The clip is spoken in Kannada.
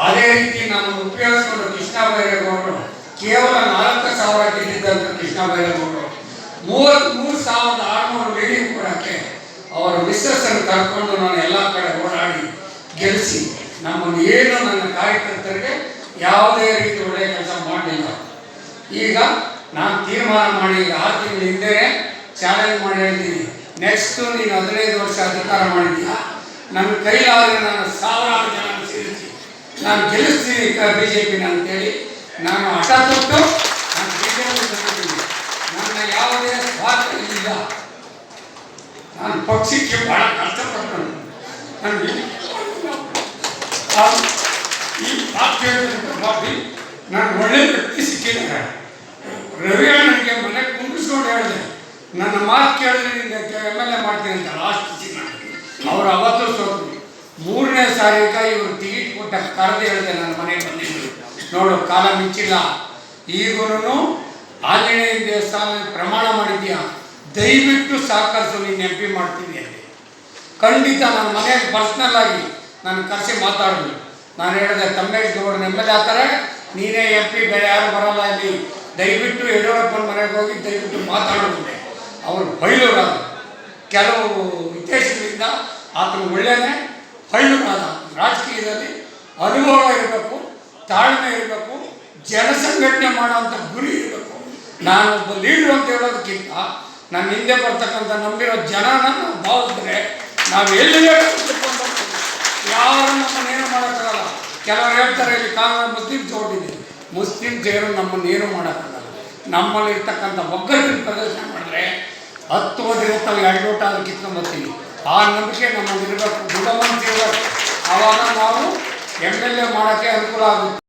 ಅದೇ ರೀತಿ ನಾನು ಉಪಯೋಗಿಸಿಕೊಂಡು ಕೃಷ್ಣ ಬೈರೇಗೌಡರು ಕೇವಲ 4,000 ಗೆದ್ದಿದ್ದಂಥ ಕೃಷ್ಣ ಬೈರೇಗೌಡರು 33,600 ಲೀಡಿಂಗ್ ಕೊಡೋಕ್ಕೆ ಅವರ ಮಿಸ್ಸಸ್ಸನ್ನು ಕರ್ಕೊಂಡು ನಾನು ಎಲ್ಲ ಕಡೆ ಓಡಾಡಿ ಗೆಲ್ಲಿಸಿ ನಮ್ಮನ್ನು ಏನು ನನ್ನ ಕಾರ್ಯಕರ್ತರಿಗೆ ಯಾವುದೇ ರೀತಿ ಒಳ್ಳೆಯ ಕೆಲಸ ಮಾಡಲಿಲ್ಲ. ಈಗ ನಾನು ತೀರ್ಮಾನ ಮಾಡಿ ಈಗ 6 ತಿಂಗಳ ಹಿಂದೆ ಚಾಲೆಂಜ್ ಮಾಡಿ ಹೇಳ್ತೀನಿ, ನೆಕ್ಸ್ಟು ನೀನು 15 ವರ್ಷ ಅಧಿಕಾರ ಮಾಡಿದ್ದೀಯ, ನನ್ನ ಕೈಲಾದರೆ ನಾನು 1000 ಜನ ಸೇರಿಸಿ ನಾನು ಗೆಲ್ಲಿಸ್ತೀನಿ BJP ಅಂತೇಳಿ ನಾನು ಹಠ ತೊಟ್ಟು ನಾನು BJP ತಂದಿದ್ದೀನಿ. ನನ್ನ ಯಾವುದೇ ಸ್ವಾರ್ಥ ಇಲ್ಲ. ನಾನು ಪಕ್ಷಕ್ಕೆ ಬಹಳ ಕಷ್ಟಪಟ್ಟು ಈ ಮಾತು ನಾನು ಒಳ್ಳೆ ವ್ಯಕ್ತಿ ಸಿಕ್ಕಿದ್ದಾರೆ. ರವಿಯಣ್ಣನಿಗೆ ಮನೆ ಕುಂಡಿಸ್ಕೊಂಡು ಹೇಳಿದೆ, ನನ್ನ ಮಾತು ಕೇಳಿದ್ರೆ ನಿಂಗೆ MLA ಮಾಡ್ತೀನಿ ಅಂತ ಲಾಸ್ಟ್ ಸಿಕ್ಕ ಅವರು ಅವತ್ತು ಸೋತು 3ನೇ ಸಾರಿಗ ಇವರು ಟಿಕೆಟ್ ಕೊಟ್ಟ ಕರೆದು ಹೇಳಿದೆ, ನನ್ನ ಮನೆಗೆ ಬಂದಿದ್ದರು, ನೋಡು ಕಾಲ ಮಿಂಚಿಲ್ಲ, ಈಗೂ ಆಂಜನೇಯ ದೇವಸ್ಥಾನ ಪ್ರಮಾಣ ಮಾಡಿದ್ಯಾ, ದಯವಿಟ್ಟು ಸಹಕರಿಸು, ನೀನು MP ಮಾಡ್ತೀನಿ ಅಂತ. ಖಂಡಿತ ನನ್ನ ಮನೆಯಲ್ಲಿ ಪರ್ಸ್ನಲ್ ಆಗಿ ನಾನು ಕರೆಸಿ ಮಾತಾಡಿದ್ರು. ನಾನು ಹೇಳಿದೆ, ತಮ್ಮೇಶ್ ಗೌಡನ MLA ಆಗ್ತಾರೆ, ನೀನೇ MP, ಬೇರೆ ಯಾರು ಬರಲ್ಲ ಇಲ್ಲಿ, ದಯವಿಟ್ಟು ಯಡಿಯೂರಪ್ಪನ ಮನೆಗೆ ಹೋಗಿ ದಯವಿಟ್ಟು ಮಾತಾಡೋದಿದೆ. ಅವರು ಬೈಲೂರಾದ ಕೆಲವು ಹಿತೈಷಿಗಳಿಂದ ಆತನು ಒಳ್ಳೆಯೇ ಬೈಲೂರಾದ. ರಾಜಕೀಯದಲ್ಲಿ ಅನುಭವ ಇರಬೇಕು, ತಾಳ್ಮೆ ಇರಬೇಕು, ಜನಸಂಘಟನೆ ಮಾಡೋವಂಥ ಗುರಿ ಇರಬೇಕು. ನಾನೊಬ್ಬ ಲೀಡ್ರು ಅಂತ ಹೇಳೋದಕ್ಕಿಂತ ನನ್ನ ಹಿಂದೆ ಬರ್ತಕ್ಕಂಥ ನಂಬಿರೋ ಜನನ ನಾವು ಭಾವಿಸಿದ್ರೆ ನಾವು ಎಲ್ಲಿಗೆ ಯಾರು ನಮ್ಮನ್ನೇನು ಮಾಡೋಕ್ಕಾಗಲ್ಲ. ಕೆಲವರು ಹೇಳ್ತಾರೆ ಇಲ್ಲಿ ಕಾಂಗ್ರೆಸ್ ಮುಸ್ಲಿಮ್ಸ್ ಹೊಟ್ಟಿದೆ, ಮುಸ್ಲಿಮ್ಸ್ ಏನು ನಮ್ಮನ್ನೇನು ಮಾಡೋಕ್ಕಾಗಲ್ಲ. ನಮ್ಮಲ್ಲಿರ್ತಕ್ಕಂಥ ಒಗ್ಗಟ್ಟಿನ ಪ್ರದರ್ಶನ ಮಾಡಿದ್ರೆ 10 ಓಟ್ ಇರುತ್ತವೆ, 2 ಓಟ್ ಆದ್ರೆ ಕಿತ್ಕೊಂಡ್ಬರ್ತೀವಿ. ಆ ನಂಬಿಕೆ ನಮ್ಮಲ್ಲಿರಬೇಕು, ಗುಣವಂತ ಇರಬೇಕು. ಆವಾಗ ನಾವು MLA ಮಾಡೋಕ್ಕೆ ಅನುಕೂಲ ಆಗುತ್ತೆ.